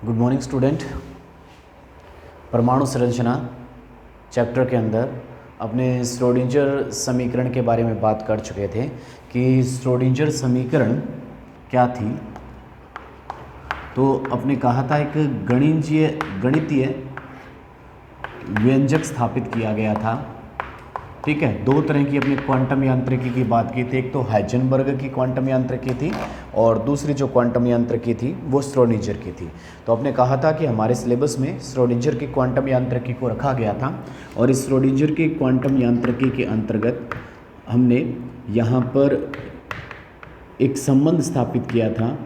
Good morning student. परमाणु संरचना chapter के अंदर अपने श्रोडिंजर समीकरण के बारे में बात कर चुके थे कि श्रोडिंजर समीकरण क्या थी। तो अपने कहा था एक गणितीय व्यंजक स्थापित किया गया था। ठीक है, दो तरह की अपने क्वांटम यांत्रिकी की बात की थी। एक तो हाइजेनबर्ग की क्वांटम यांत्रिकी थी और दूसरी जो क्वांटम यांत्रिकी थी वो श्रोडिंजर की थी। तो आपने कहा था कि हमारे सिलेबस में श्रोडिंजर की क्वांटम यांत्रिकी को रखा गया था और इस श्रोडिंजर की क्वांटम यांत्रिकी के अंतर्गत हमने यहाँ पर एक संबंध स्थापित किया था।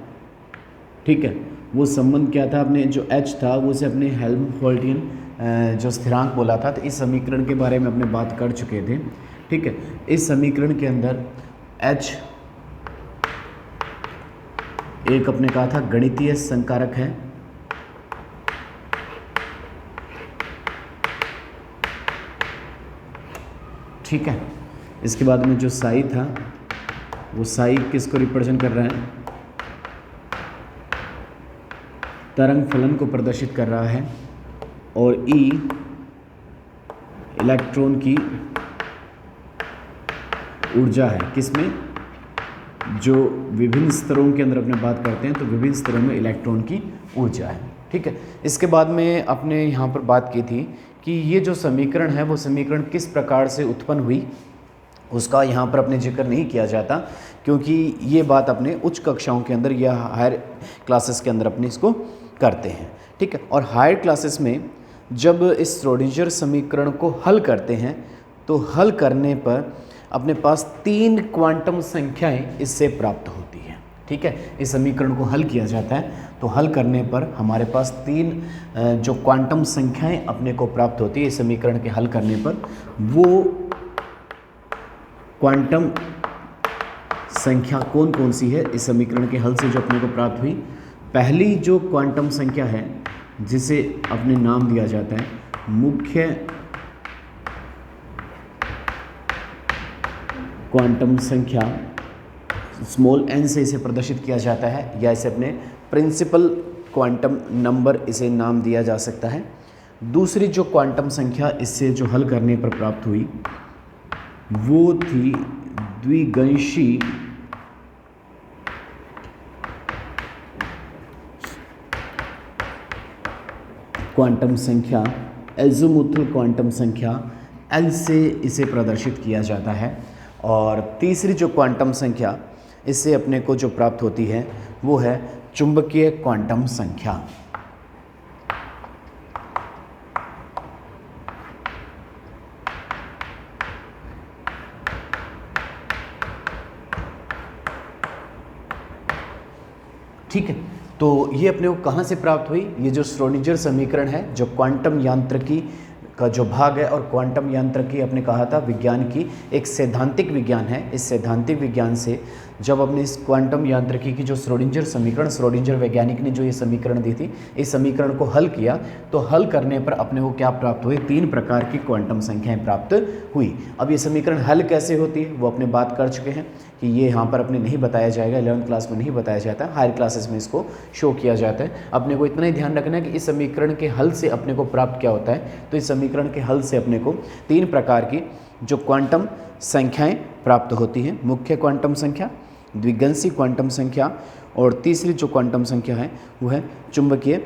ठीक है, वो संबंध क्या था? अपने जो h था वो उसे अपने हेल्महोल्ट्ज़ जो स्थिरांक बोला था। तो इस समीकरण के बारे में अपने बात कर चुके थे। ठीक है, इस समीकरण के अंदर h एक अपने कहा था गणितीय संकारक है। ठीक है, इसके बाद में जो साई था वो साई किसको रिप्रेजेंट कर रहा है? तरंग फलन को प्रदर्शित कर रहा है। और E इलेक्ट्रॉन की ऊर्जा है। किसमें? जो विभिन्न स्तरों के अंदर अपने बात करते हैं तो विभिन्न स्तरों में इलेक्ट्रॉन की ऊर्जा है। ठीक है, इसके बाद में अपने यहाँ पर बात की थी कि ये जो समीकरण है वो समीकरण किस प्रकार से उत्पन्न हुई उसका यहाँ पर अपने जिक्र नहीं किया जाता, क्योंकि ये बात अपने उच्च कक्षाओं के अंदर या हायर क्लासेस के अंदर अपने इसको करते हैं। ठीक है, और हायर क्लासेस में जब इस श्रोडिंजर समीकरण को हल करते हैं तो हल करने पर अपने पास 3 क्वांटम संख्याएं इससे प्राप्त होती हैं। ठीक है, इस समीकरण को हल किया जाता है तो हल करने पर हमारे पास 3 जो क्वांटम संख्याएं अपने को प्राप्त होती है इस समीकरण के हल करने पर। वो क्वांटम संख्या कौन कौन सी है इस समीकरण के हल से जो अपने को प्राप्त हुई? पहली जो क्वांटम संख्या है जिसे अपने नाम दिया जाता है मुख्य क्वांटम संख्या, स्मॉल n से इसे प्रदर्शित किया जाता है या इसे अपने प्रिंसिपल क्वांटम नंबर इसे नाम दिया जा सकता है। दूसरी जो क्वांटम संख्या इससे जो हल करने पर प्राप्त हुई वो थी द्विगंशी क्वांटम संख्या, एज़ोमुथल क्वांटम संख्या L से इसे प्रदर्शित किया जाता है। और तीसरी जो क्वांटम संख्या इससे अपने को जो प्राप्त होती है वो है चुंबकीय क्वांटम संख्या। ठीक है, तो ये अपने को कहाँ से प्राप्त हुई? ये जो श्रोडिंजर समीकरण है जो क्वांटम यांत्रिकी का जो भाग है, और क्वांटम यांत्रिकी अपने कहा था विज्ञान की एक सैद्धांतिक विज्ञान है। इस सैद्धांतिक विज्ञान से जब अपने इस क्वांटम यांत्रिकी की जो श्रोडिंजर समीकरण, श्रोडिंजर वैज्ञानिक ने जो ये समीकरण दी थी, इस समीकरण को हल किया तो हल करने पर अपने को क्या प्राप्त हुई? 3 प्रकार की क्वांटम संख्याएं प्राप्त हुई। अब ये समीकरण हल कैसे होती है वो अपने बात कर चुके हैं कि ये यहाँ पर अपने नहीं बताया जाएगा, 11th क्लास में नहीं बताया जाता, हायर क्लासेस में इसको शो किया जाता है। अपने को इतना ही ध्यान रखना है कि इस समीकरण के हल से अपने को प्राप्त क्या होता है। तो इस समीकरण के हल से अपने को 3 प्रकार की जो क्वांटम संख्याएं प्राप्त होती हैं, मुख्य क्वांटम संख्या, द्विगंशी क्वांटम संख्या और तीसरी जो क्वांटम संख्या है वो है चुंबकीय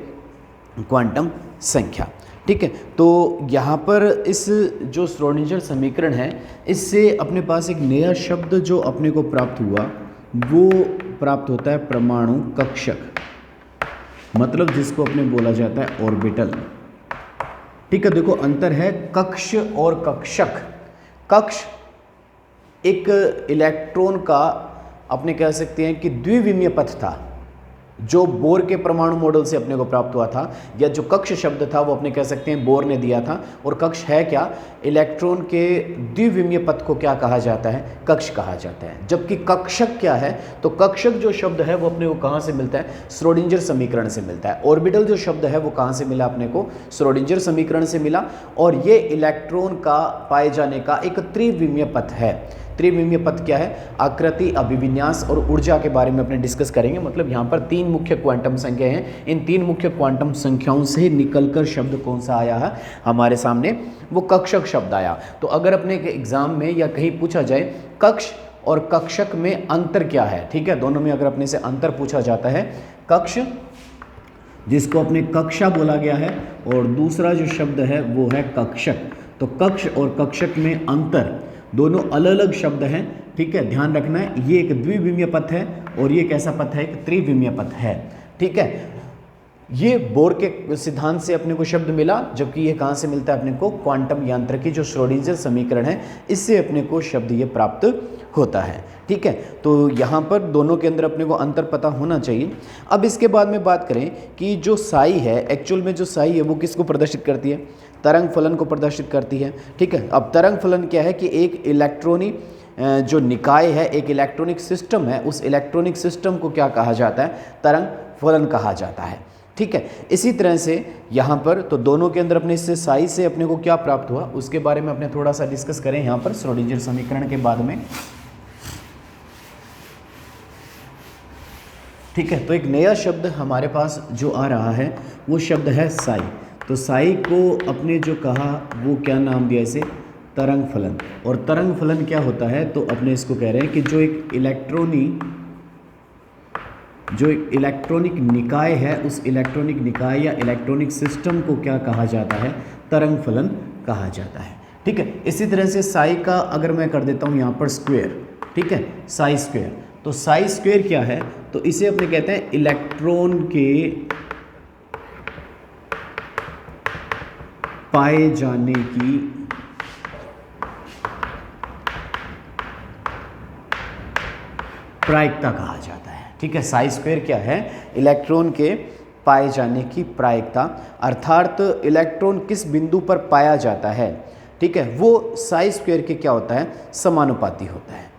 क्वांटम संख्या। ठीक है, तो यहाँ पर इस जो श्रोडिंजर समीकरण है इससे अपने पास एक नया शब्द जो अपने को प्राप्त हुआ वो प्राप्त होता है परमाणु कक्षक, मतलब जिसको अपने बोला जाता है ऑर्बिटल। ठीक है, देखो अंतर है कक्ष और कक्षक। कक्ष एक इलेक्ट्रॉन का अपने कह सकते हैं कि द्विविमीय पथ था जो बोर के परमाणु मॉडल से अपने को प्राप्त हुआ था, या जो कक्ष शब्द था वो अपने कह सकते हैं बोर ने दिया था। और कक्ष है क्या? इलेक्ट्रॉन के द्विविमीय पथ को क्या कहा जाता है? कक्ष कहा जाता है। जबकि कक्षक क्या है? तो कक्षक जो शब्द है वो अपने को कहाँ से मिलता है? श्रोडिंजर समीकरण से मिलता है। ऑर्बिटल जो शब्द है वो कहाँ से मिला अपने को? श्रोडिंजर समीकरण से मिला। और ये इलेक्ट्रॉन का पाए जाने का एक त्रिविमीय पथ है। त्रिविमीय पद क्या है? आकृति, अभिविन्यास और ऊर्जा के बारे में अपने डिस्कस करेंगे। मतलब यहाँ पर 3 मुख्य क्वांटम संख्या हैं। इन 3 मुख्य क्वांटम संख्याओं से निकलकर शब्द कौन सा आया है हमारे सामने? वो कक्षक शब्द आया। तो अगर अपने एग्जाम में या कहीं पूछा जाए कक्ष और कक्षक में अंतर क्या है, ठीक है, दोनों में अगर अपने से अंतर पूछा जाता है, कक्ष जिसको अपने कक्षा बोला गया है और दूसरा जो शब्द है वो है कक्षक, तो कक्ष और कक्षक में अंतर, दोनों अलग अलग शब्द हैं, ठीक है, ध्यान रखना है। ये एक द्विविमीय पद है और ये कैसा पद है? एक त्रिविमीय पद है, ठीक है। ये बोर के सिद्धांत से अपने को शब्द मिला, जबकि ये कहाँ से मिलता है अपने को? क्वांटम यांत्रिकी जो श्रोडिंगर समीकरण है इससे अपने को शब्द ये प्राप्त होता है, ठीक है। तो यहाँ पर दोनों के अंदर अपने को अंतर पता होना चाहिए। अब इसके बाद में बात करें कि जो साई है, एक्चुअल में जो साई है वो किसको प्रदर्शित करती है? तरंग फलन को प्रदर्शित करती है, ठीक है। अब तरंग फलन क्या है कि एक इलेक्ट्रॉनिक जो निकाय है, एक इलेक्ट्रॉनिक सिस्टम है, उस इलेक्ट्रॉनिक सिस्टम को क्या कहा जाता है? तरंग फलन कहा जाता है, ठीक है। इसी तरह से यहाँ पर तो दोनों के अंदर अपने इससे साई से अपने को क्या प्राप्त हुआ उसके बारे में अपने थोड़ा सा डिस्कस करें यहाँ पर श्रोडिंगर समीकरण के बाद में, ठीक है। तो एक नया शब्द हमारे पास जो आ रहा है वो शब्द है साई। तो साई को अपने जो कहा वो क्या नाम दिया इसे? तरंग फलन। और तरंग फलन क्या होता है? तो अपने इसको कह रहे हैं कि जो एक इलेक्ट्रॉनिक निकाय है, उस इलेक्ट्रॉनिक निकाय या इलेक्ट्रॉनिक सिस्टम को क्या कहा जाता है? तरंग फलन कहा जाता है, ठीक है। इसी तरह से साई का अगर मैं कर देता हूँ यहाँ पर स्क्वायर, ठीक है, साई स्क्वायर। तो साई स्क्वायर क्या है? तो इसे अपने कहते हैं इलेक्ट्रॉन के पाए जाने की प्रायिकता कहा जाता है, ठीक है। साई स्क्वायर क्या है? इलेक्ट्रॉन के पाए जाने की प्रायिकता, अर्थात इलेक्ट्रॉन किस बिंदु पर पाया जाता है, ठीक है, वो साई स्क्वायर के क्या होता है? समानुपाती होता है,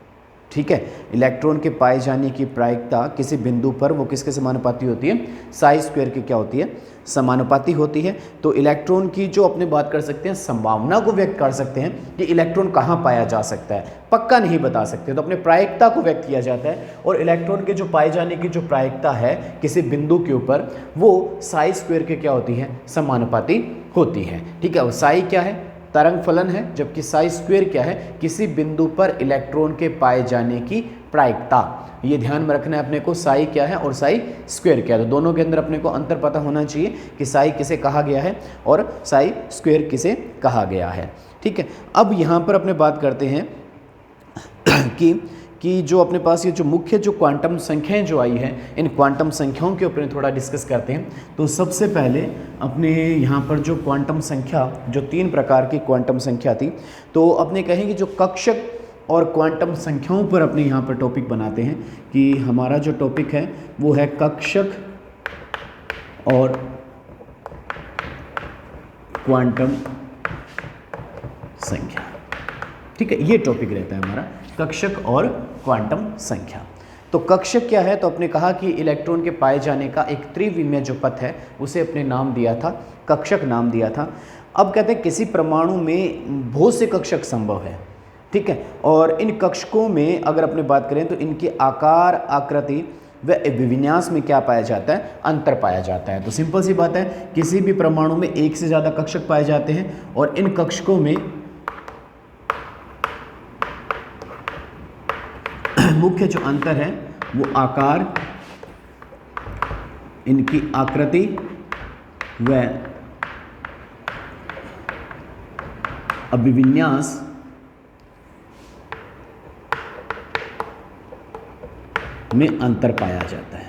ठीक है। इलेक्ट्रॉन के पाए जाने की प्रायिकता किसी बिंदु पर वो किसके समानुपाती होती है? साई स्क्वायर की क्या होती है? समानुपाती होती है। तो इलेक्ट्रॉन की जो अपने बात कर सकते हैं, संभावना को व्यक्त कर सकते हैं कि इलेक्ट्रॉन कहाँ पाया जा सकता है, पक्का नहीं बता सकते, तो अपने प्रायिकता को व्यक्त किया जाता है। और इलेक्ट्रॉन के जो पाए जाने की जो प्रायिकता है किसी बिंदु के ऊपर, वो साई स्क्वायर के क्या होती है? समानुपाती होती है, ठीक है। और साई क्या है? तरंग फलन है, जबकि साई स्क्वायर क्या है? किसी बिंदु पर इलेक्ट्रॉन के पाए जाने की प्रायिकता। ये ध्यान में रखना है अपने को, साई क्या है और साई स्क्वायर क्या है। तो दोनों के अंदर अपने को अंतर पता होना चाहिए कि साई किसे कहा गया है और साई स्क्वायर किसे कहा गया है, ठीक है। अब यहाँ पर अपने बात करते हैं कि जो अपने पास ये जो मुख्य जो क्वांटम संख्याएं जो आई हैं, इन क्वांटम संख्याओं के ऊपर थोड़ा डिस्कस करते हैं। तो सबसे पहले अपने यहाँ पर जो क्वांटम संख्या, जो 3 प्रकार की क्वांटम संख्या थी, तो अपने कहेंगे जो कक्षक और क्वांटम संख्याओं पर अपने यहाँ पर टॉपिक बनाते हैं कि हमारा जो टॉपिक है वो है कक्षक और क्वांटम संख्या, ठीक है। ये टॉपिक रहता है हमारा, कक्षक और क्वांटम संख्या। तो कक्षक क्या है? तो आपने कहा कि इलेक्ट्रॉन के पाए जाने का एक त्रिविमीय जो पथ है उसे अपने नाम दिया था, कक्षक नाम दिया था। अब कहते हैं किसी परमाणु में बहुत से कक्षक संभव है, ठीक है। और इन कक्षकों में अगर अपने बात करें तो इनके आकार, आकृति व विन्यास में क्या पाया जाता है? अंतर पाया जाता है। तो सिंपल सी बात है, किसी भी परमाणु में एक से ज़्यादा कक्षक पाए जाते हैं और इन कक्षकों में मुख्य जो अंतर है वो आकार, इनकी आकृति व अभिविन्यास में अंतर पाया जाता है,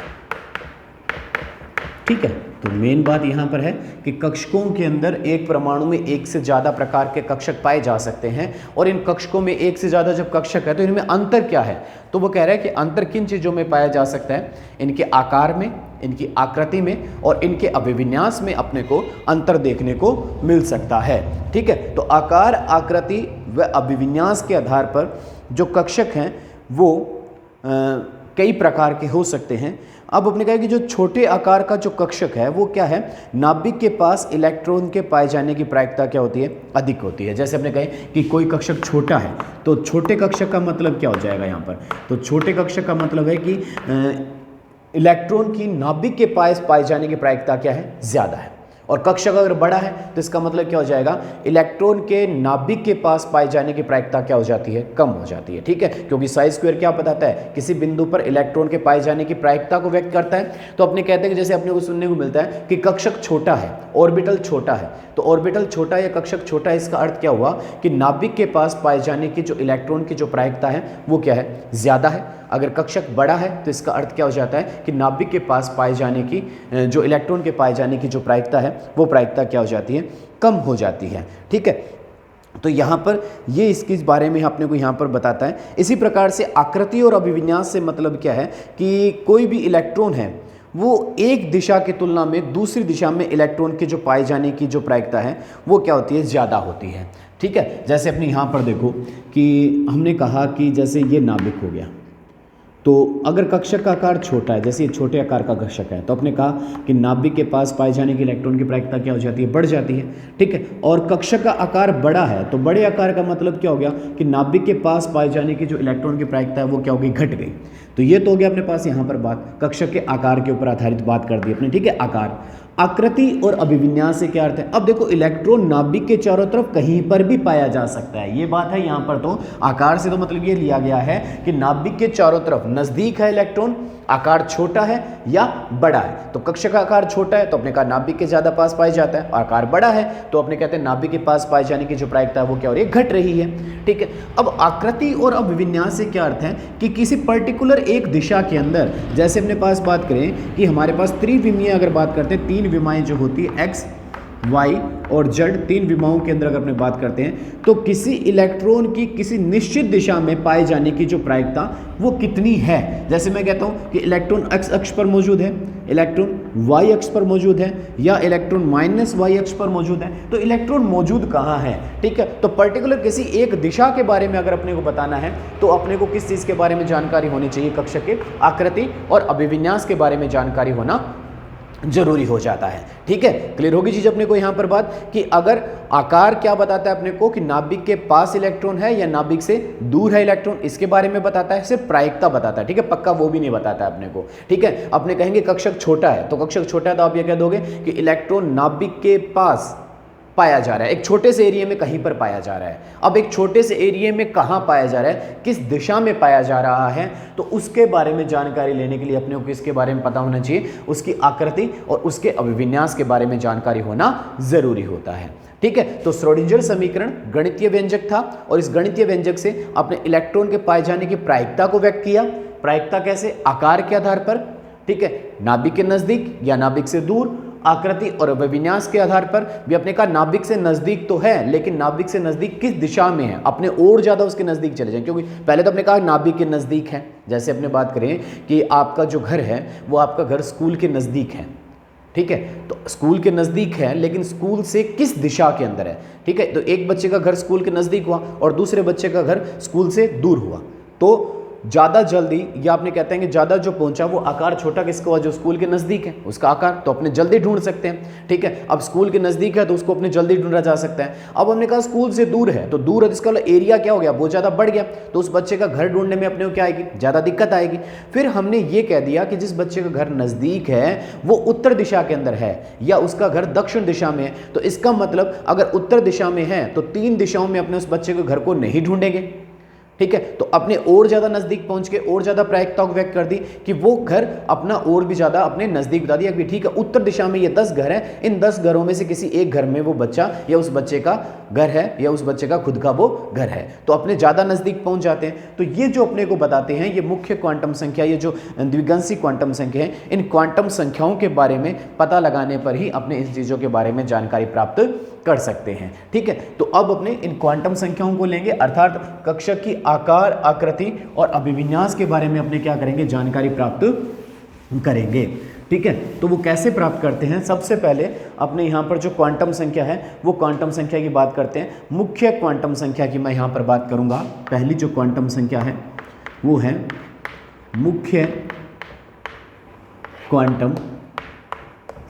ठीक है। तो मेन बात यहाँ पर है कि कक्षकों के अंदर एक परमाणु में एक से ज़्यादा प्रकार के कक्षक पाए जा सकते हैं और इन कक्षकों में एक से ज़्यादा जब कक्षक है तो इनमें अंतर क्या है? तो वो कह रहा है कि अंतर किन चीज़ों में पाया जा सकता है? इनके आकार में, इनकी आकृति में और इनके अभिविन्यास में अपने को अंतर देखने को मिल सकता है, ठीक है। तो आकार, आकृति व अभिविन्यास के आधार पर जो कक्षक हैं वो कई प्रकार के हो सकते हैं। अब अपने कहा कि जो छोटे आकार का जो कक्षक है वो क्या है, नाभिक के पास इलेक्ट्रॉन के पाए जाने की प्रायिकता क्या होती है, अधिक होती है। जैसे अपने कहे कि कोई कक्षक छोटा है तो छोटे कक्षक का मतलब क्या हो जाएगा यहाँ पर, तो छोटे कक्षक का मतलब है कि इलेक्ट्रॉन की नाभिक के पास पाए जाने की प्रायिकता क्या है, ज़्यादा है। और कक्षक अगर बड़ा है तो इसका मतलब क्या हो जाएगा, इलेक्ट्रॉन के नाभिक के पास पाए जाने की प्रायिकता क्या हो जाती है, कम हो जाती है। ठीक है, क्योंकि साई स्क्वायर क्या बताता है, किसी बिंदु पर इलेक्ट्रॉन के पाए जाने की प्रायिकता को व्यक्त करता है। तो अपने कहते हैं कि जैसे अपने को सुनने को मिलता है कि कक्षक छोटा है, ऑर्बिटल छोटा है, तो ऑर्बिटल छोटा या कक्षक छोटा है, इसका अर्थ क्या हुआ कि नाभिक के पास पाए जाने की जो इलेक्ट्रॉन की जो प्रायिकता है वो क्या है, ज़्यादा है। अगर कक्षक बड़ा है तो इसका अर्थ क्या हो जाता है कि नाभिक के पास पाए जाने की जो इलेक्ट्रॉन के पाए जाने की जो प्रायिकता है वो प्रायिकता क्या हो जाती है, कम हो जाती है। ठीक है, तो यहाँ पर ये इसके बारे में अपने को यहाँ पर बताता है। इसी प्रकार से आकृति और अभिविन्यास से मतलब क्या है कि कोई भी इलेक्ट्रॉन है वो एक दिशा की तुलना में दूसरी दिशा में इलेक्ट्रॉन के जो पाए जाने की जो प्रायिकता है वो क्या होती है, ज़्यादा होती है। ठीक है, जैसे अपने यहाँ पर देखो कि हमने कहा कि जैसे ये नाभिक हो गया, तो अगर कक्षक का आकार छोटा है, जैसे ये छोटे आकार का कक्षक है, तो अपने कहा कि नाभिक के पास पाए जाने की इलेक्ट्रॉन की प्रायिकता क्या हो जाती है, बढ़ जाती है। ठीक है, और कक्षक का आकार बड़ा है तो बड़े आकार का मतलब क्या हो गया कि नाभिक के पास पाए जाने की जो इलेक्ट्रॉन की प्रायिकता है वो क्या हो गई, घट गई। तो ये तो हो गया अपने पास यहाँ पर बात, कक्षक के आकार के ऊपर आधारित बात कर दी अपने। ठीक है, आकार, आकृति और अभिविन्यास से क्या अर्थ है। अब देखो इलेक्ट्रॉन नाभिक के चारों तरफ कहीं पर भी पाया जा सकता है, ये बात है यहाँ पर। तो आकार से तो मतलब ये लिया गया है कि नाभिक के चारों तरफ नजदीक है इलेक्ट्रॉन, आकार छोटा है या बड़ा है। तो कक्षक का आकार छोटा है तो अपने कहा नाभिक के ज्यादा पास पाया जाता है, आकार बड़ा है तो अपने कहते हैं नाभिक के पास पाए जाने की जो प्रायिकता है वो क्या हो रही है, घट रही है। ठीक है, अब आकृति और अभिविन्यास से क्या अर्थ है कि किसी पर्टिकुलर एक दिशा के अंदर, जैसे अपने पास बात करें कि हमारे पास त्रिविमीय अगर बात करते हैं, 3 विमाएं जो होती है एक्स, वाई और जेड, 3 विमाओं के अंदर अगर अपने बात करते हैं तो किसी इलेक्ट्रॉन की किसी निश्चित दिशा में पाए जाने की जो प्रायिकता वो कितनी है। जैसे मैं कहता हूं कि इलेक्ट्रॉन एक्स अक्ष पर मौजूद है, इलेक्ट्रॉन वाई अक्ष पर मौजूद है या इलेक्ट्रॉन माइनस वाई अक्ष पर मौजूद है, तो इलेक्ट्रॉन मौजूद कहाँ है। ठीक है, तो पर्टिकुलर किसी एक दिशा के बारे में अगर अपने को बताना है तो अपने को किस चीज़ के बारे में जानकारी होनी चाहिए, कक्षक के आकृति और अभिविन्यास के बारे में जानकारी होना जरूरी हो जाता है। ठीक है, क्लियर होगी चीज अपने को यहाँ पर बात कि अगर आकार क्या बताता है अपने को कि नाभिक के पास इलेक्ट्रॉन है या नाभिक से दूर है इलेक्ट्रॉन, इसके बारे में बताता है, सिर्फ प्रायिकता बताता है। ठीक है, पक्का वो भी नहीं बताता है अपने को। ठीक है, अपने कहेंगे कक्षक छोटा है तो कक्षक छोटा है तो आप ये कह दोगे कि इलेक्ट्रॉन नाभिक के पास पाया जा रहा है, एक छोटे से एरिया में कहीं पर पाया जा रहा है। अब एक छोटे से एरिया में कहाँ पाया जा रहा है, किस दिशा में पाया जा रहा है, तो उसके बारे में जानकारी लेने के लिए अपने को किसके बारे में पता होना चाहिए, उसकी आकृति और उसके अभिविन्यास के बारे में जानकारी होना जरूरी होता है। ठीक है, तो श्रोडिंगर समीकरण गणितीय व्यंजक था और इस गणितीय व्यंजक से अपने इलेक्ट्रॉन के पाए जाने की प्रायिकता को व्यक्त किया। प्रायिकता कैसे, आकार के आधार पर, ठीक है, नाभिक के नजदीक या नाभिक से दूर, आकृति और अभिविन्यास के आधार पर भी अपने कहा नाभिक से नजदीक तो है लेकिन नाभिक से नजदीक किस दिशा में है, अपने और ज्यादा उसके नजदीक चले जाएं, क्योंकि पहले तो अपने कहा नाभिक के नजदीक है। जैसे अपने बात करें कि आपका जो घर है वो आपका घर स्कूल के नजदीक है। ठीक है, तो स्कूल के नजदीक है लेकिन स्कूल से किस दिशा के अंदर है। ठीक है, तो एक बच्चे का घर स्कूल के नजदीक हुआ और दूसरे बच्चे का घर स्कूल से दूर हुआ, तो ज़्यादा जल्दी या आपने कहते हैं कि ज़्यादा जो पहुंचा वो आकार छोटा किसका हुआ, जो स्कूल के नज़दीक है उसका आकार तो अपने जल्दी ढूंढ सकते हैं। ठीक है, अब स्कूल के नज़दीक है तो उसको अपने जल्दी ढूंढा जा सकता है। अब हमने कहा स्कूल से दूर है तो दूर है, इसका एरिया क्या हो गया, बहुत ज़्यादा बढ़ गया, तो उस बच्चे का घर ढूंढने में अपने को क्या आएगी, ज़्यादा दिक्कत आएगी। फिर हमने ये कह दिया कि जिस बच्चे का घर नज़दीक है वो उत्तर दिशा के अंदर है या उसका घर दक्षिण दिशा में है, तो इसका मतलब अगर उत्तर दिशा में है तो 3 दिशाओं में अपने उस बच्चे के घर को नहीं ढूंढेंगे। ठीक है, तो अपने और ज्यादा नजदीक पहुंच के और ज्यादा प्रायिकता को व्यक्त कर दी कि वो घर अपना और भी ज्यादा अपने नजदीक बता दिया कि ठीक है उत्तर दिशा में ये 10 घर है, इन 10 घरों में से किसी एक घर में वो बच्चा या उस बच्चे का घर है या उस बच्चे का खुद का वो घर है, तो अपने ज्यादा नजदीक पहुंच जाते हैं। तो ये जो अपने को बताते हैं ये मुख्य क्वांटम संख्या, ये जो द्विगंसी क्वांटम संख्या है, इन क्वांटम संख्याओं के बारे में पता लगाने पर ही अपने इन चीजों के बारे में जानकारी प्राप्त कर सकते हैं। ठीक है, तो अब अपने इन क्वांटम संख्याओं को लेंगे, अर्थात कक्षक की आकार, आकृति और अभिविन्यास के बारे में अपने क्या करेंगे, जानकारी प्राप्त करेंगे। ठीक है, तो वो कैसे प्राप्त करते हैं, सबसे पहले अपने यहाँ पर जो क्वांटम संख्या है वो क्वांटम संख्या की बात करते हैं। मुख्य क्वांटम संख्या की मैं यहाँ पर बात करूँगा। पहली जो क्वांटम संख्या है वो है मुख्य क्वांटम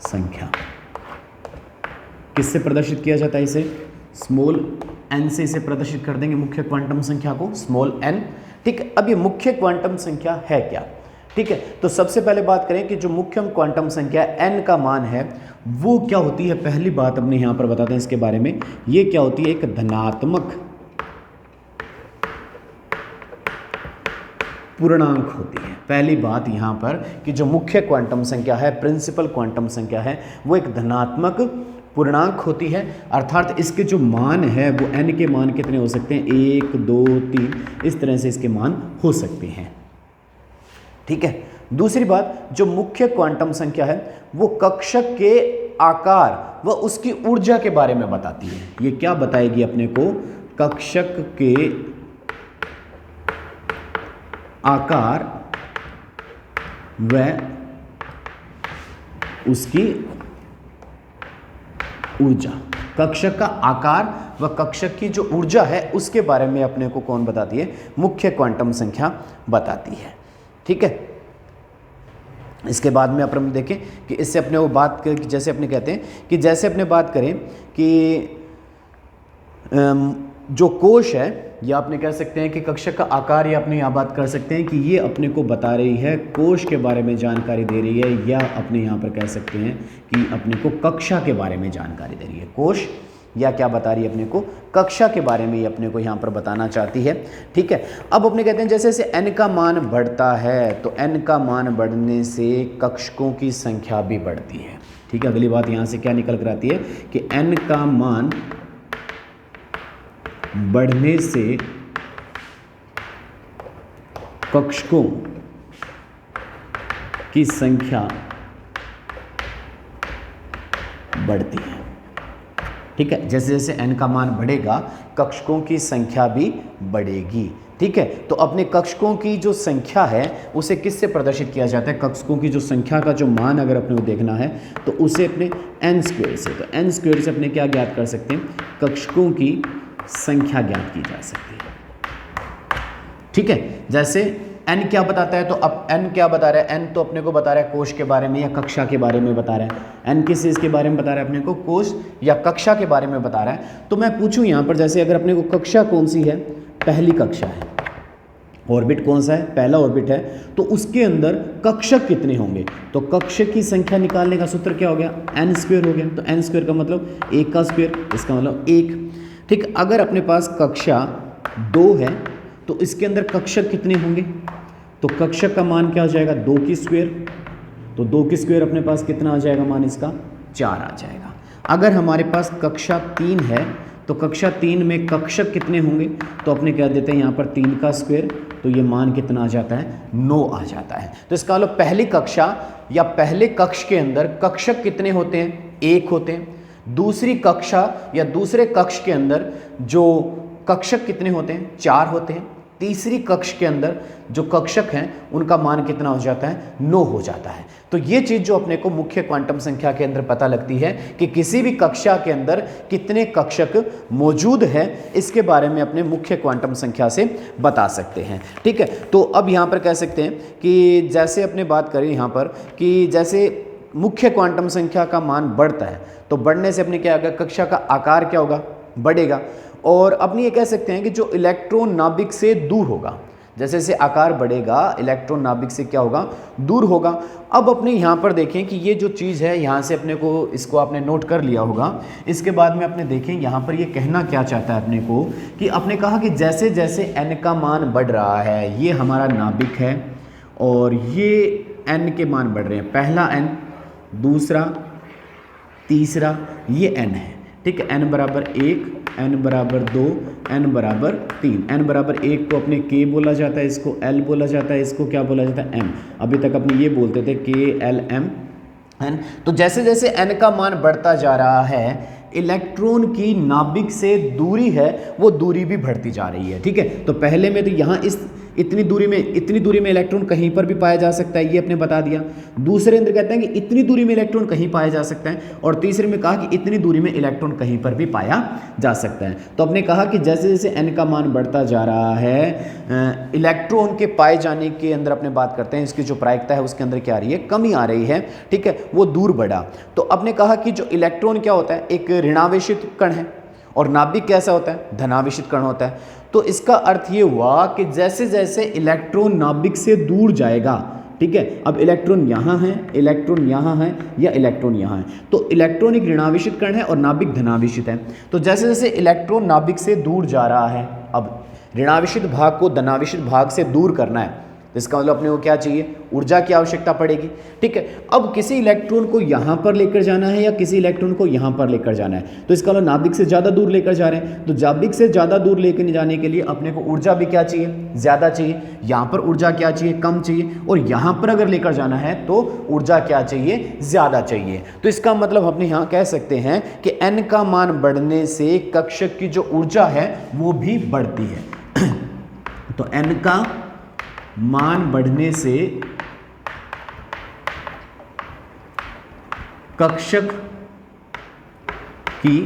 संख्या। किससे प्रदर्शित किया जाता है इसे? स्मॉल n से इसे प्रदर्शित कर देंगे मुख्य क्वांटम संख्या को, स्मॉल n। ठीक है, अब ये मुख्य क्वांटम संख्या है क्या? ठीक है, तो सबसे पहले बात करें कि जो मुख्य क्वांटम संख्या n का मान है वो क्या होती है। पहली बात अपने यहाँ पर बताते हैं इसके बारे में, ये क्या होती है? एक धनात्मक पूर्णांक होती है। पहली बात यहाँ पर कि जो मुख्य क्वांटम संख्या है, प्रिंसिपल क्वांटम संख्या है, वो एक धनात्मक पूर्णांक होती है, अर्थात इसके जो मान है वो n के मान कितने हो सकते हैं? 1, 2, 3, इस तरह से इसके मान हो सकते हैं। ठीक है, दूसरी बात, जो मुख्य क्वांटम संख्या है वो कक्षक के आकार व उसकी ऊर्जा के बारे में बताती है। ये क्या बताएगी अपने को? कक्षक के आकार व उसकी ऊर्जा। कक्षक का आकार व कक्षक की जो ऊर्जा है उसके बारे में अपने को कौन बताती है? मुख्य क्वांटम संख्या बताती है। ठीक है, इसके बाद में अपन देखें कि इससे अपने वो बात करें कि जैसे अपने कहते हैं कि जैसे अपने बात करें कि जो कोश है, या अपने कह सकते हैं कि कक्षक का आकार, या अपने यहाँ बात कर सकते हैं कि ये अपने को बता रही है कोश के बारे में जानकारी दे रही है, या अपने यहाँ पर कह सकते हैं कि अपने को कक्षा के बारे में जानकारी दे रही है। कोश या क्या बता रही है अपने को? कक्षा के बारे में ये अपने को यहाँ पर बताना चाहती है। ठीक है, अब अपने कहते हैं जैसे जैसे n का मान बढ़ता है तो n का मान बढ़ने से कक्षकों की संख्या भी बढ़ती है। ठीक है, अगली बात यहाँ से क्या निकल कर आती है कि n का मान बढ़ने से कक्षकों की संख्या बढ़ती है। ठीक है, जैसे जैसे n का मान बढ़ेगा कक्षकों की संख्या भी बढ़ेगी। ठीक है, तो अपने कक्षकों की जो संख्या है उसे किससे प्रदर्शित किया जाता है? कक्षकों की जो संख्या का जो मान अगर अपने को देखना है तो उसे अपने n स्क्वायर से, तो n स्क्वायर से अपने क्या ज्ञात कर सकते हैं? कक्षकों की संख्या ज्ञात की जा सकती है। ठीक है, जैसे n क्या बताता है, तो अब n क्या बता रहा है? n तो अपने को बता रहा है कोश के बारे में या कक्षा के बारे में बता रहा है। n किस चीज़ के बारे में बता रहा है अपने को? कोश या कक्षा के बारे में बता रहा है। तो मैं पूछूं यहाँ पर, जैसे अगर अपने को कक्षा कौन सी है? पहली कक्षा है। ऑर्बिट कौन सा है? पहला ऑर्बिट है। तो उसके अंदर कक्षक कितने होंगे? तो कक्षक की संख्या निकालने का सूत्र क्या हो गया? n स्क्वायर हो गया। तो n स्क्वायर का मतलब 1 का स्क्वायर, इसका मतलब 1। ठीक, अगर अपने पास कक्षा 2 है तो इसके अंदर कक्षक कितने होंगे? तो कक्षक का मान क्या हो जाएगा? 2 की स्क्वायर। तो 2 की स्क्वायर अपने पास कितना आ जाएगा मान इसका? 4 आ जाएगा। अगर हमारे पास कक्षा 3 है तो कक्षा 3 में कक्षक कितने होंगे? तो अपने कह देते हैं यहाँ पर 3 का स्क्वायर, तो ये मान कितना आ जाता है? 9 आ जाता है। तो इसका मतलब पहली कक्षा या पहले कक्ष के अंदर कक्षक कितने होते हैं? 1 होते हैं। दूसरी कक्षा या दूसरे कक्ष के अंदर जो कक्षक कितने होते हैं? 4 होते हैं। तीसरी कक्ष के अंदर जो कक्षक हैं उनका मान कितना हो जाता है? 9 हो जाता है। तो ये चीज़ जो अपने को मुख्य क्वांटम संख्या के अंदर पता लगती है कि किसी भी कक्षा के अंदर कितने कक्षक मौजूद हैं, इसके बारे में अपने मुख्य क्वांटम संख्या से बता सकते हैं। ठीक है, तो अब यहाँ पर कह सकते हैं कि जैसे अपने बात करें यहाँ पर कि जैसे मुख्य क्वांटम संख्या का मान बढ़ता है तो बढ़ने से अपने क्या होगा? कक्षा का आकार क्या होगा? बढ़ेगा। और अपनी ये कह सकते हैं कि जो इलेक्ट्रॉन नाभिक से दूर होगा, जैसे जैसे आकार बढ़ेगा इलेक्ट्रॉन नाभिक से क्या होगा? दूर होगा। अब अपने यहाँ पर देखें कि ये जो चीज़ है यहाँ से अपने को इसको आपने नोट कर लिया होगा। इसके बाद में अपने देखें यहाँ पर ये कहना क्या चाहता है अपने को कि आपने कहा कि जैसे जैसे n का मान बढ़ रहा है, ये हमारा नाभिक है और ये n के मान बढ़ रहे हैं, पहला n, दूसरा, तीसरा, ये n है। ठीक है, n बराबर 1, n बराबर 2, n बराबर 3। n बराबर 1 को अपने k बोला जाता है, इसको l बोला जाता है, इसको क्या बोला जाता है? m। अभी तक अपने ये बोलते थे k l m n। तो जैसे जैसे n का मान बढ़ता जा रहा है, इलेक्ट्रॉन की नाभिक से दूरी है वो दूरी भी बढ़ती जा रही है। ठीक है, तो पहले में तो यहाँ इस इतनी दूरी में इलेक्ट्रॉन कहीं पर भी पाया जा सकता है, ये अपने बता दिया। दूसरे अंदर कहते हैं कि इतनी दूरी में इलेक्ट्रॉन कहीं पाया जा सकता है, और तीसरे में कहा कि इतनी दूरी में इलेक्ट्रॉन कहीं पर भी पाया जा सकता है। तो अपने कहा कि जैसे जैसे n का मान बढ़ता जा रहा है, इलेक्ट्रॉन के पाए जाने के अंदर अपने बात करते हैं, इसकी जो प्रायिकता है उसके अंदर क्या आ रही है, कमी आ रही है, ठीक है, वो दूर बढ़ा। तो अपने कहा कि जो इलेक्ट्रॉन क्या होता है, एक ऋणावेशित कण है, और नाभिक कैसा होता है, धनावेशित कण होता है। तो इसका अर्थ ये हुआ कि जैसे जैसे इलेक्ट्रॉन नाभिक से दूर जाएगा, ठीक है, अब इलेक्ट्रॉन यहाँ है, इलेक्ट्रॉन यहाँ है, या इलेक्ट्रॉन यहाँ है, तो इलेक्ट्रॉन एक ऋणावेशित कण है और नाभिक धनावेशित है। तो जैसे जैसे इलेक्ट्रॉन नाभिक से दूर जा रहा है, अब ऋणावेशित भाग को धनावेशित भाग से दूर करना है, तो इसका मतलब अपने को क्या चाहिए, ऊर्जा की आवश्यकता पड़ेगी, ठीक है। अब किसी इलेक्ट्रॉन को यहाँ पर लेकर जाना है या किसी इलेक्ट्रॉन को यहाँ पर लेकर जाना है, तो इसका मतलब नाभिक से ज़्यादा दूर लेकर जा रहे हैं। तो नाभिक से ज़्यादा दूर लेकर जाने के लिए अपने को ऊर्जा भी क्या चाहिए, ज़्यादा चाहिए। यहाँ पर ऊर्जा क्या चाहिए, कम चाहिए, और यहाँ पर अगर लेकर जाना है तो ऊर्जा क्या चाहिए, ज़्यादा चाहिए। तो इसका मतलब अपने यहाँ कह सकते हैं कि n का मान बढ़ने से कक्षक की जो ऊर्जा है वो भी बढ़ती है। तो n का मान बढ़ने से कक्षक की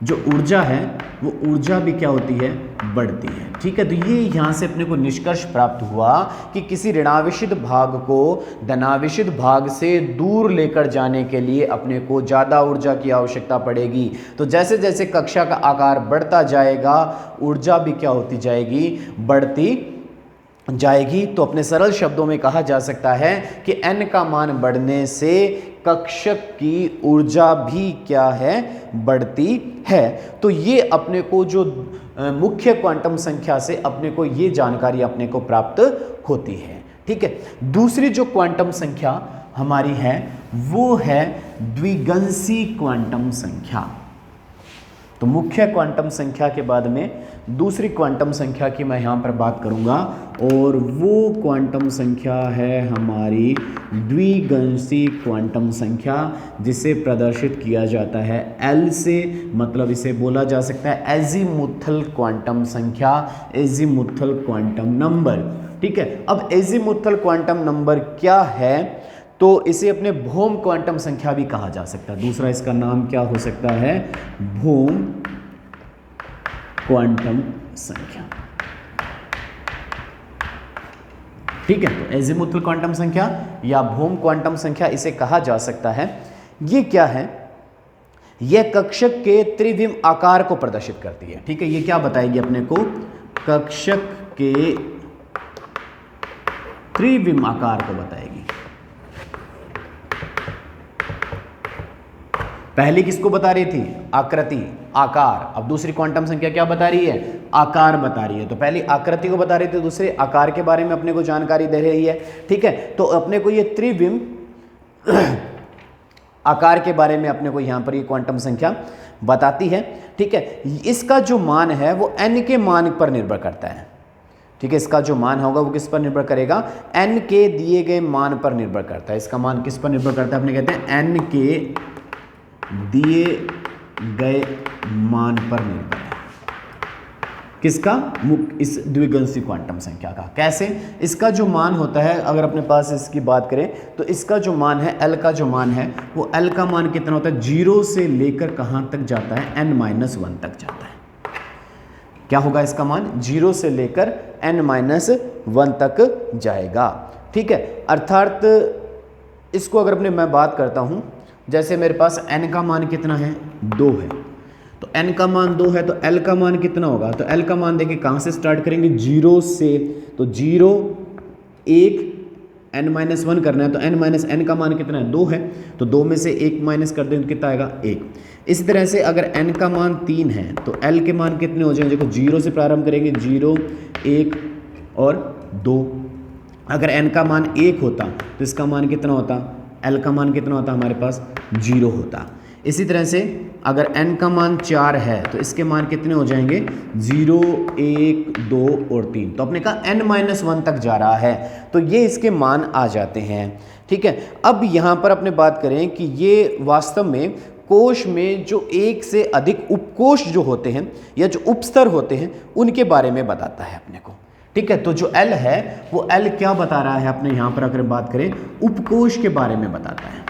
जो ऊर्जा है वो ऊर्जा भी क्या होती है, बढ़ती है, ठीक है। तो ये यहाँ से अपने को निष्कर्ष प्राप्त हुआ कि किसी ऋणावेशित भाग को धनावेशित भाग से दूर लेकर जाने के लिए अपने को ज़्यादा ऊर्जा की आवश्यकता पड़ेगी। तो जैसे जैसे कक्षा का आकार बढ़ता जाएगा, ऊर्जा भी क्या होती जाएगी, बढ़ती जाएगी। तो अपने सरल शब्दों में कहा जा सकता है कि n का मान बढ़ने से कक्षक की ऊर्जा भी क्या है, बढ़ती है। तो ये अपने को जो मुख्य क्वांटम संख्या से अपने को ये जानकारी अपने को प्राप्त होती है, ठीक है। दूसरी जो क्वांटम संख्या हमारी है वो है द्विगंसी क्वांटम संख्या। तो मुख्य क्वांटम संख्या के बाद में दूसरी क्वांटम संख्या की मैं यहाँ पर बात करूँगा, और वो क्वांटम संख्या है हमारी द्विगंसी क्वांटम संख्या, जिसे प्रदर्शित किया जाता है L से, मतलब इसे बोला जा सकता है एजीमुथल क्वांटम संख्या, एजीमुथल क्वांटम नंबर, ठीक है। अब एजीमुथल क्वांटम नंबर क्या है, तो इसे अपने भौम क्वांटम संख्या भी कहा जा सकता है। दूसरा इसका नाम क्या हो सकता है, भौम क्वांटम संख्या, ठीक है। तो एजीमुथल क्वांटम संख्या या भौम क्वांटम संख्या इसे कहा जा सकता है। ये क्या है, यह कक्षक के त्रिविम आकार को प्रदर्शित करती है, ठीक है। ये क्या बताएगी अपने को, कक्षक के त्रिविम आकार को बताएगी। पहली किसको बता रही थी, आकृति, आकार। अब दूसरी क्वांटम संख्या क्या बता रही है, आकार बता रही है। तो पहली आकृति को बता रही थी, दूसरे आकार के बारे में अपने को जानकारी दे रही है, ठीक है। तो अपने को ये त्रिविम आकार के बारे में अपने को यहाँ पर ये क्वांटम संख्या बताती है, ठीक है। इसका जो मान है वो n के मान पर निर्भर करता है, ठीक है। इसका जो मान होगा वो किस पर निर्भर करेगा, n के दिए गए मान पर निर्भर करता है। इसका मान किस पर निर्भर करता है, अपने कहते हैं n के दिए गए मान पर निर्भर है। किसका, इस द्विगंसी क्वांटम संख्या का। कैसे, इसका जो मान होता है, अगर अपने पास इसकी बात करें तो इसका जो मान है, L का जो मान है वो L का मान कितना होता है, 0 से लेकर कहाँ तक जाता है, n-1 तक जाता है। क्या होगा इसका मान, 0 से लेकर n-1 तक जाएगा, ठीक है। अर्थात इसको अगर अपने मैं बात करता हूँ, जैसे मेरे पास n का मान कितना है, 2 है, तो n का मान 2 है, तो L का मान कितना होगा, तो L का मान देखिए कहाँ से स्टार्ट करेंगे, 0 से। तो 0 1 n-1 करना है, तो n का मान कितना है, 2 है, तो 2 में से 1 माइनस कर दें तो कितना आएगा, 1। इसी तरह से अगर n का मान 3 है तो L के मान कितने हो जाएंगे, देखो 0 से प्रारंभ करेंगे, 0 1 और 2। अगर n का मान 1 होता तो इसका मान कितना होता, L का मान कितना होता हमारे पास, 0 होता। इसी तरह से अगर n का मान 4 है तो इसके मान कितने हो जाएंगे, 0 1 2 और 3। तो अपने का n-1 तक जा रहा है, तो ये इसके मान आ जाते हैं, ठीक है। अब यहाँ पर अपने बात करें कि ये वास्तव में कोश में जो एक से अधिक उपकोश जो होते हैं या जो उपस्तर होते हैं उनके बारे में बताता है अपने को, ठीक है। तो जो एल है वो एल क्या बता रहा है अपने यहां पर अगर बात करें उपकोष के बारे में बताता है।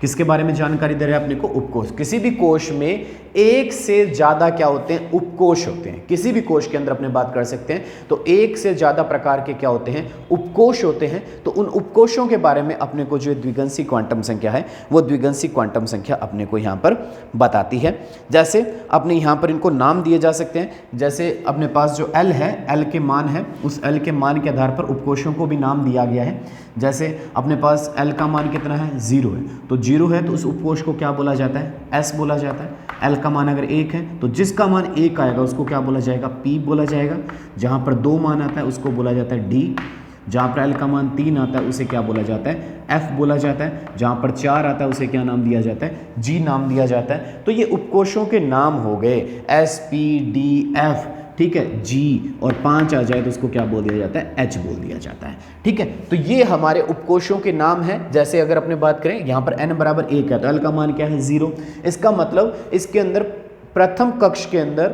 किसके बारे में जानकारी दे रहे हैं अपने को? उपकोष। किसी भी कोष में एक से ज्यादा क्या होते हैं? उपकोष होते हैं। किसी भी कोष के अंदर अपने बात कर सकते हैं तो एक से ज्यादा प्रकार के क्या होते हैं? उपकोष होते हैं। तो उन उपकोषों के बारे में अपने को जो द्विगंशी क्वांटम संख्या है वो द्विगंशी क्वांटम संख्या अपने को यहाँ पर बताती है। जैसे अपने यहाँ पर इनको नाम दिए जा सकते हैं। जैसे अपने पास जो एल है, एल के मान है, उस एल के मान के आधार पर उपकोषों को भी नाम दिया गया है। जैसे अपने पास एल का मान कितना है? 0 है। तो 0 है तो उस उपकोष को क्या बोला जाता है? एस बोला जाता है। एल का मान अगर 1 है तो जिसका मान 1 आएगा उसको क्या बोला जाएगा? पी बोला जाएगा। जहाँ पर 2 मान आता है उसको बोला जाता है डी। जहाँ पर एल का मान 3 आता है उसे क्या बोला जाता है? एफ बोला जाता है। जहाँ पर 4 आता है उसे क्या नाम दिया जाता है? जी नाम दिया जाता है। तो ये उपकोषों के नाम हो गए, एस, पी, डी, एफ, ठीक है, जी, और 5 आ जाए तो उसको क्या बोल दिया जाता है? एच बोल दिया जाता है। ठीक है, तो ये हमारे उपकोषों के नाम हैं। जैसे अगर अपने बात करें यहाँ पर n बराबर 1 है तो l का मान क्या है? 0। इसका मतलब इसके अंदर प्रथम कक्ष के अंदर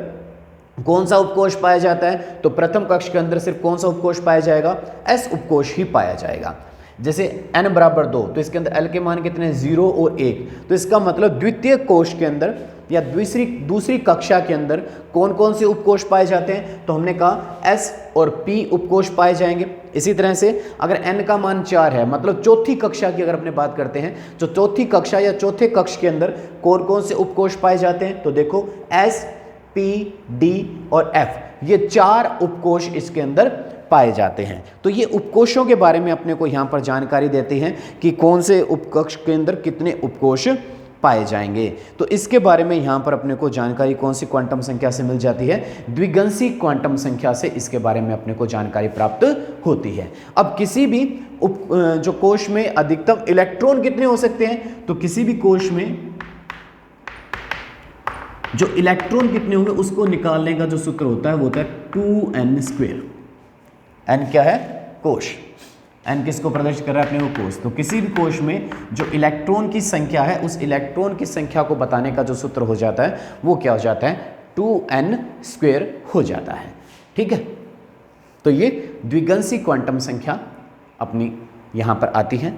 कौन सा उपकोष पाया जाता है? तो प्रथम कक्ष के अंदर सिर्फ कौन सा उपकोष पाया जाएगा? एस उपकोष ही पाया जाएगा। जैसे n बराबर 2 तो इसके अंदर l के मान कितने हैं? 0 और 1। तो इसका मतलब द्वितीय कोष के अंदर या दूसरी कक्षा के अंदर कौन कौन से उपकोष पाए जाते हैं? तो हमने कहा S और P उपकोष पाए जाएंगे। इसी तरह से अगर n का मान 4 है, मतलब चौथी कक्षा की अगर अपने बात करते हैं तो चौथी कक्षा या चौथे कक्ष के अंदर कौन कौन से उपकोष पाए जाते हैं? तो देखो S, P, D और F, ये 4 उपकोष इसके अंदर पाए जाते हैं। तो ये उपकोषों के बारे में अपने को यहाँ पर जानकारी देते हैं कि कौन से उपकक्ष के अंदर कितने उपकोष पाए जाएंगे। तो इसके बारे में यहाँ पर अपने को जानकारी कौन सी क्वांटम संख्या से मिल जाती है? द्विगंशी क्वांटम संख्या से इसके बारे में अपने को जानकारी प्राप्त होती है। अब किसी भी जो कोष में अधिकतम इलेक्ट्रॉन कितने हो सकते हैं? तो किसी भी कोष में जो इलेक्ट्रॉन कितने होंगे उसको निकालने का जो सूत्र होता है वो होता है 2n²। n क्या है? कोष। n किसको प्रदर्शित कर रहा है? अपने को कोष। तो किसी भी कोष में जो इलेक्ट्रॉन की संख्या है उस इलेक्ट्रॉन की संख्या को बताने का जो सूत्र हो जाता है वो क्या हो जाता है? 2n² हो जाता है। ठीक है, तो ये द्विगंशी क्वांटम संख्या अपनी यहाँ पर आती है।